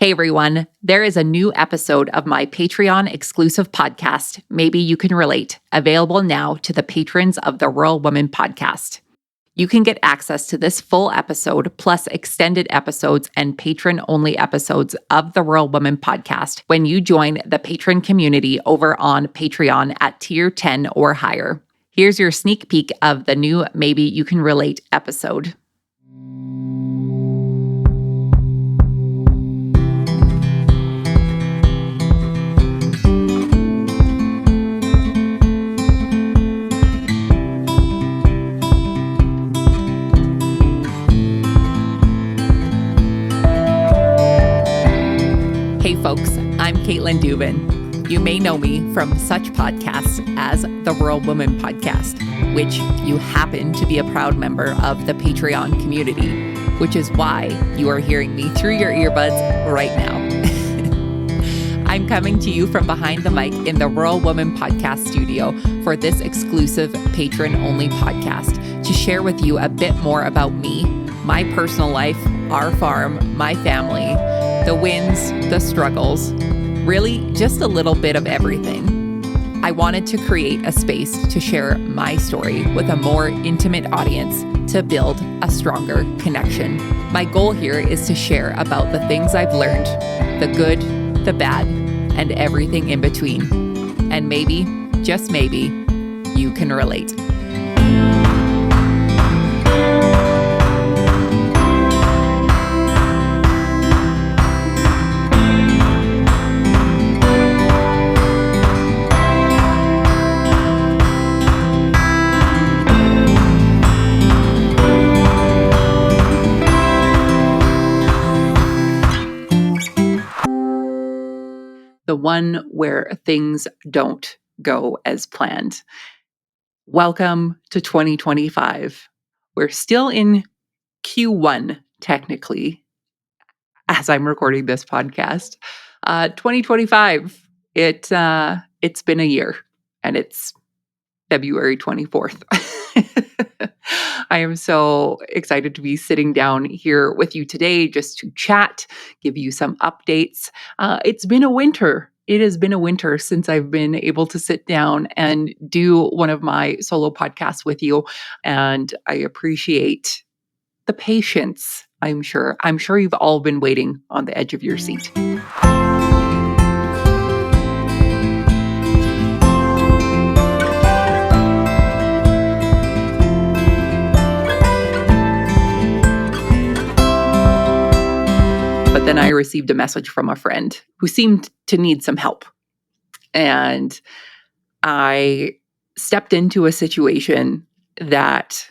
Hey everyone, there is a new episode of my Patreon exclusive podcast, Maybe You Can Relate, available now to the patrons of the Rural Woman podcast. You can get access to this full episode, plus extended episodes and patron-only episodes of the Rural Woman podcast when you join the patron community over on Patreon at tier 10 or higher. Here's your sneak peek of the new Maybe You Can Relate episode. Hey folks, I'm Caitlin Dubin. You may know me from such podcasts as the Rural Woman podcast, which you happen to be a proud member of the Patreon community, which is why you are hearing me through your earbuds right now. I'm coming to you from behind the mic in the Rural Woman podcast studio for this exclusive patron-only podcast to share with you a bit more about me, my personal life, our farm, my family, the wins, the struggles, really just a little bit of everything. I wanted to create a space to share my story with a more intimate audience to build a stronger connection. My goal here is to share about the things I've learned, the good, the bad, and everything in between. And maybe, just maybe, you can relate. The one where things don't go as planned. Welcome to 2025. We're still in Q1, technically, as I'm recording this podcast. 2025, it's been a year, and it's February 24th. I am so excited to be sitting down here with you today just to chat, give you some updates. It's been a winter. It has been a winter since I've been able to sit down and do one of my solo podcasts with you. And I appreciate the patience, I'm sure. I'm sure you've all been waiting on the edge of your seat. But then I received a message from a friend who seemed to need some help. And I stepped into a situation that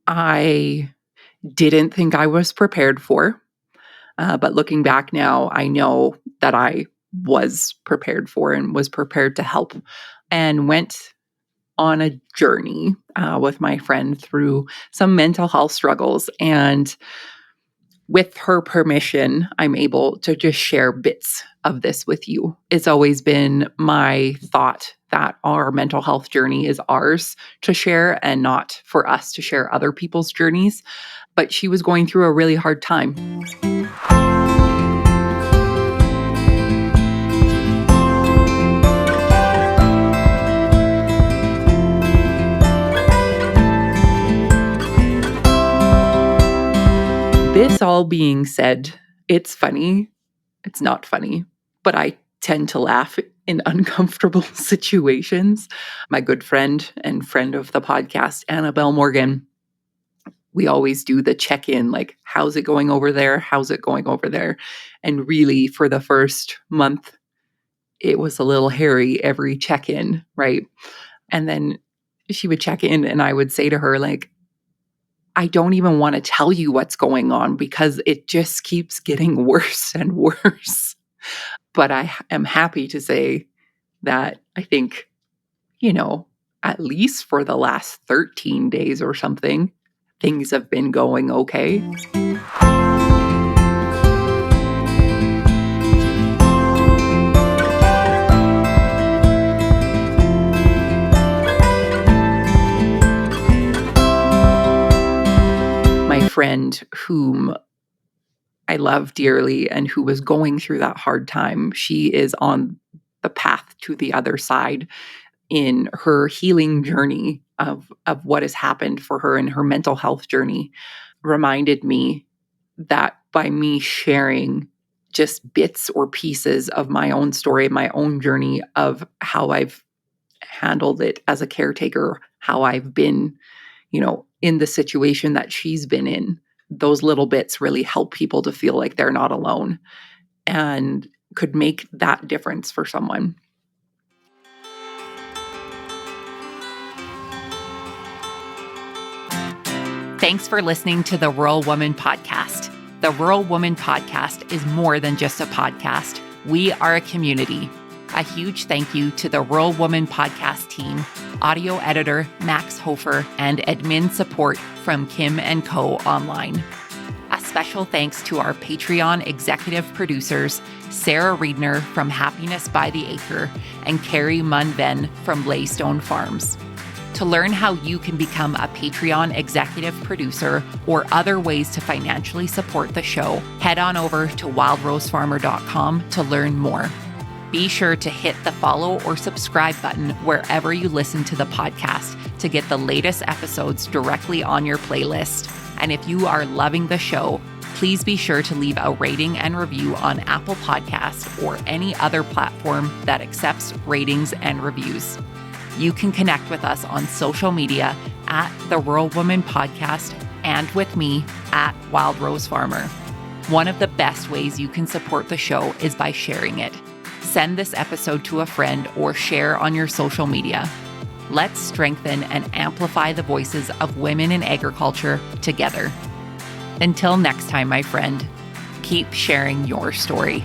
I didn't think I was prepared for. But looking back now, I know that I was prepared for and was prepared to help, and went on a journey with my friend through some mental health struggles. And with her permission, I'm able to just share bits of this with you. It's always been my thought that our mental health journey is ours to share and not for us to share other people's journeys. But she was going through a really hard time. This all being said, it's funny. It's not funny, but I tend to laugh in uncomfortable situations. My good friend and friend of the podcast, Annabelle Morgan, we always do the check-in, like, how's it going over there? How's it going over there? And really, for the first month, it was a little hairy every check-in, right? And then she would check in and I would say to her, like, I don't even want to tell you what's going on because it just keeps getting worse and worse. But I am happy to say that I think, at least for the last 13 days or something, things have been going okay. My friend, whom I love dearly and who was going through that hard time. She is on the path to the other side in her healing journey of what has happened for her, and her mental health journey reminded me that by me sharing just bits or pieces of my own story, my own journey of how I've handled it as a caretaker, how I've been, in the situation that she's been in, those little bits really help people to feel like they're not alone and could make that difference for someone. Thanks for listening to the Rural Woman Podcast. The Rural Woman Podcast is more than just a podcast. We are a community. A huge thank you to the Rural Woman Podcast team, audio editor Max Hofer, and admin support from Kim & Co. Online. A special thanks to our Patreon executive producers, Sarah Riedner from Happiness by the Acre and Carrie Munven from Laystone Farms. To learn how you can become a Patreon executive producer or other ways to financially support the show, head on over to wildrosefarmer.com to learn more. Be sure to hit the follow or subscribe button wherever you listen to the podcast to get the latest episodes directly on your playlist. And if you are loving the show, please be sure to leave a rating and review on Apple Podcasts or any other platform that accepts ratings and reviews. You can connect with us on social media at The Rural Woman Podcast and with me at Wild Rose Farmer. One of the best ways you can support the show is by sharing it. Send this episode to a friend or share on your social media. Let's strengthen and amplify the voices of women in agriculture together. Until next time, my friend, keep sharing your story.